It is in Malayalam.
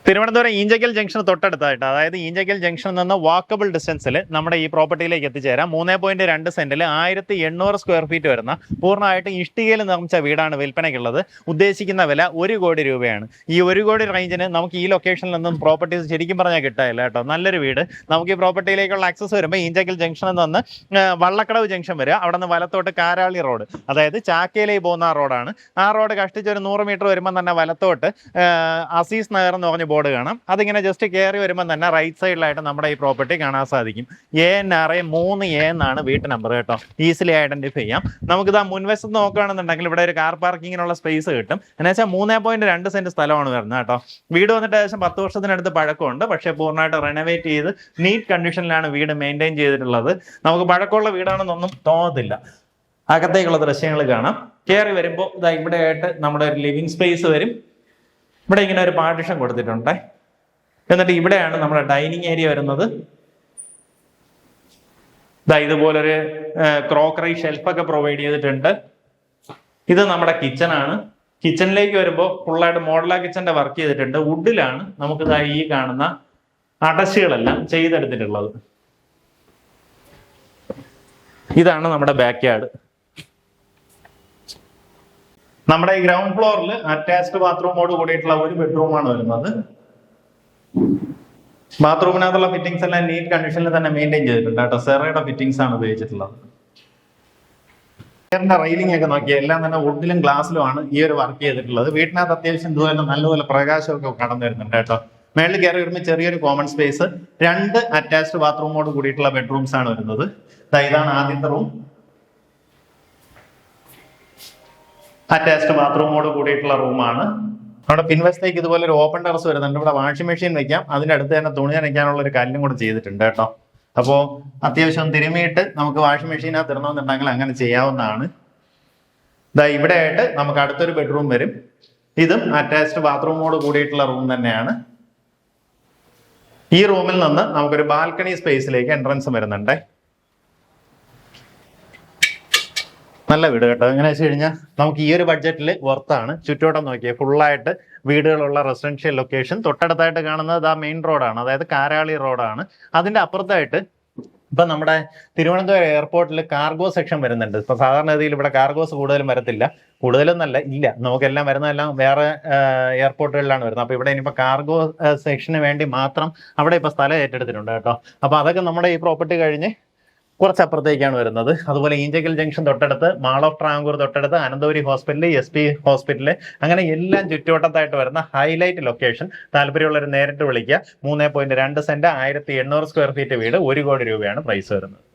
തിരുവനന്തപുരം ഈഞ്ചക്കൽ ജംഗ്ഷൻ തൊട്ടടുത്തായിട്ട്, അതായത് ഈഞ്ചക്കൽ ജംഗ്ഷനിൽ നിന്ന് വാക്കബിൾ ഡിസ്റ്റൻസിൽ നമ്മുടെ ഈ പ്രോപ്പർട്ടിയിലേക്ക് എത്തിച്ചേരാം. 3.2 സെന്റിൽ 1800 സ്ക്വയർ ഫീറ്റ് വരുന്ന പൂർണ്ണമായിട്ട് ഇഷ്ടികയിൽ നിർമ്മിച്ച വീടാണ് വിൽപ്പനയ്ക്കുള്ളത്. ഉദ്ദേശിക്കുന്ന വില 1 കോടി രൂപയാണ്. ഈ 1 കോടി റേഞ്ചിന് നമുക്ക് ഈ ലൊക്കേഷനിൽ നിന്നും പ്രോപ്പർട്ടീസ് ശരിക്കും പറഞ്ഞാൽ കിട്ടാനില്ല കേട്ടോ. നല്ലൊരു വീട്. നമുക്ക് ഈ പ്രോപ്പർട്ടിയിലേക്കുള്ള ആക്സസ് വരുമ്പോൾ ഈഞ്ചക്കൽ ജംഗ്ഷനിൽ നിന്ന് വള്ളക്കടവ് ജംഗ്ഷൻ വരിക. അവിടെ നിന്ന് വലത്തോട്ട് കാരാളി റോഡ്, അതായത് ചാക്കയിലേക്ക് പോകുന്ന റോഡാണ്. ആ റോഡ് കഷ്ടിച്ച് ഒരു 100 മീറ്റർ വരുമ്പോൾ തന്നെ വലത്തോട്ട് അസീസ് നഗർ എന്ന് പറഞ്ഞ ബോർഡ് കാണാം. അതിങ്ങനെ ജസ്റ്റ് കയറി വരുമ്പോൾ തന്നെ റൈറ്റ് സൈഡിലായിട്ട് നമ്മുടെ ഈ പ്രോപ്പർട്ടി കാണാൻ സാധിക്കും. ANRA 3A എന്നാണ് വീട്ട് നമ്പർ കേട്ടോ. ഈസിലി ഐഡന്റിഫൈ ചെയ്യാം. നമുക്കിത് മുൻവശത്ത് നോക്കുകയാണെന്നുണ്ടെങ്കിൽ ഇവിടെ ഒരു കാർ പാർക്കിങ്ങിനുള്ള സ്പേസ് കിട്ടും. എന്നുവെച്ചാൽ 3.2 സെന്റ് സ്ഥലമാണ് വരുന്നത് കേട്ടോ. വീട് വന്നിട്ട് ഏകദേശം 10 വർഷത്തിനടുത്ത് പഴക്കമുണ്ട്. പക്ഷേ പൂർണ്ണമായിട്ട് റെനോവേറ്റ് ചെയ്ത് നീറ്റ് കണ്ടീഷനിലാണ് വീട് മെയിൻറ്റെയിൻ ചെയ്തിട്ടുള്ളത്. നമുക്ക് പഴക്കമുള്ള വീടാണെന്നൊന്നും തോന്നത്തില്ല. അകത്തേക്കുള്ള ദൃശ്യങ്ങൾ കാണാം. കയറി വരുമ്പോൾ ഇതാ ഇവിടെ ആയിട്ട് നമ്മുടെ ഒരു ലിവിങ് സ്പേസ് വരും. ഇവിടെ ഇങ്ങനെ ഒരു പാർട്ടീഷൻ കൊടുത്തിട്ടുണ്ട്. എന്നിട്ട് ഇവിടെയാണ് നമ്മുടെ ഡൈനിങ് ഏരിയ വരുന്നത്. ഇതുപോലൊരു ക്രോക്കറി ഷെൽഫൊക്കെ പ്രൊവൈഡ് ചെയ്തിട്ടുണ്ട്. ഇത് നമ്മുടെ കിച്ചണാണ്. കിച്ചണിലേക്ക് വരുമ്പോൾ ഫുള്ളായിട്ട് മോഡലാ കിച്ചന്റെ വർക്ക് ചെയ്തിട്ടുണ്ട്. വുഡിലാണ് നമുക്ക് ഈ കാണുന്ന അടച്ചുകളെല്ലാം ചെയ്തെടുത്തിട്ടുള്ളത്. ഇതാണ് നമ്മുടെ ബാക്ക് യാർഡ്. നമ്മുടെ ഈ ഗ്രൗണ്ട് ഫ്ലോറിൽ അറ്റാച്ച്ഡ് ബാത്റൂമോട് കൂടിയിട്ടുള്ള ഒരു ബെഡ്റൂമാണ് വരുന്നത്. ബാത്റൂമിനകത്തുള്ള ഫിറ്റിംഗ്സ് എല്ലാം നീറ്റ് കണ്ടീഷനിൽ തന്നെ മെയിൻറ്റെയിൻ ചെയ്തിട്ടുണ്ട് കേട്ടോ. സെറയുടെ ഫിറ്റിംഗ്സ് ആണ് ഉപയോഗിച്ചിട്ടുള്ളത്. റെയിലിംഗ് ഒക്കെ നോക്കിയാൽ എല്ലാം തന്നെ വുഡിലും ഗ്ലാസ്സിലുമാണ് ഈ ഒരു വർക്ക് ചെയ്തിട്ടുള്ളത്. വീട്ടിനകത്ത് അത്യാവശ്യം ഇതുപോലെ നല്ലപോലെ പ്രകാശമൊക്കെ കടന്നു വരുന്നുണ്ട് കേട്ടോ. മേളിൽ കയറി വരുമ്പോൾ ചെറിയൊരു കോമൺ സ്പേസ്, 2 അറ്റാച്ച്ഡ് ബാത്റൂമോട് കൂടിയിട്ടുള്ള ബെഡ്റൂംസ് ആണ് വരുന്നത്. ഇതാണ് ആദ്യത്തെ റൂം. അറ്റാച്ച്ഡ് ബാത്റൂമോട് കൂടിയിട്ടുള്ള റൂമാണ്. അവിടെ പിൻവശത്തേക്ക് ഇതുപോലെ ഒരു ഓപ്പൺ ടെറസ് വരുന്നുണ്ട്. ഇവിടെ വാഷിംഗ് മെഷീൻ വെക്കാം. അതിന്റെ അടുത്ത് തന്നെ തുണി നനയ്ക്കാനുള്ള ഒരു കല്ലും കൂടെ ചെയ്തിട്ടുണ്ട് കേട്ടോ. അപ്പോൾ അത്യാവശ്യം തിരുമിയിട്ട് നമുക്ക് വാഷിംഗ് മെഷീനകത്ത് ഇടണമെന്നുണ്ടെങ്കിൽ അങ്ങനെ ചെയ്യാവുന്നതാണ്. ഇവിടെ ആയിട്ട് നമുക്ക് അടുത്തൊരു ബെഡ്റൂം വരും. ഇതും അറ്റാച്ച്ഡ് ബാത്റൂമോട് കൂടിയിട്ടുള്ള റൂം തന്നെയാണ്. ഈ റൂമിൽ നിന്ന് നമുക്കൊരു ബാൽക്കണി സ്പേസിലേക്ക് എൻട്രൻസ് വരുന്നുണ്ട്. നല്ല വീട് കേട്ടോ. എങ്ങനെ വെച്ച് കഴിഞ്ഞാൽ നമുക്ക് ഈ ഒരു ബഡ്ജറ്റിൽ വർത്താണ്. ചുറ്റോട്ടം നോക്കിയാൽ ഫുള്ളായിട്ട് വീടുകളുള്ള റെസിഡൻഷ്യൽ ലൊക്കേഷൻ. തൊട്ടടുത്തായിട്ട് കാണുന്നത് മെയിൻ റോഡാണ്, അതായത് കാരാളി റോഡാണ്. അതിന്റെ അപ്പുറത്തായിട്ട് ഇപ്പൊ നമ്മുടെ തിരുവനന്തപുരം എയർപോർട്ടിൽ കാർഗോ സെക്ഷൻ വരുന്നുണ്ട്. ഇപ്പൊ സാധാരണ ഗതിയിൽ ഇവിടെ കാർഗോസ് കൂടുതലും വരത്തില്ല. കൂടുതലൊന്നല്ല, ഇല്ല. നമുക്കെല്ലാം വരുന്നതെല്ലാം വേറെ എയർപോർട്ടുകളിലാണ് വരുന്നത്. അപ്പൊ ഇവിടെ ഇനിയിപ്പോ കാർഗോ സെക്ഷന് വേണ്ടി മാത്രം അവിടെ ഇപ്പൊ സ്ഥലം ഏറ്റെടുത്തിട്ടുണ്ട് കേട്ടോ. അപ്പൊ അതൊക്കെ നമ്മുടെ ഈ പ്രോപ്പർട്ടി കഴിഞ്ഞ് കുറച്ചപ്പുറത്തേക്കാണ് വരുന്നത്. അതുപോലെ ഈഞ്ചക്കൽ ജംഗ്ഷൻ തൊട്ടടുത്ത്, മാൾ ഓഫ് ട്രാങ്കൂർ തൊട്ടടുത്ത്, അനന്തപുരി ഹോസ്പിറ്റൽ, SP ഹോസ്പിറ്റൽ, അങ്ങനെ എല്ലാം ചുറ്റുവട്ടത്തായിട്ട് വരുന്ന ഹൈലൈറ്റ് ലൊക്കേഷൻ. താല്പര്യമുള്ളവർ നേരിട്ട് വിളിക്കുക. 3.2 സെന്റ് 1800 സ്ക്വയർ ഫീറ്റ് വീട്, 1 കോടി രൂപയാണ് പ്രൈസ് വരുന്നത്.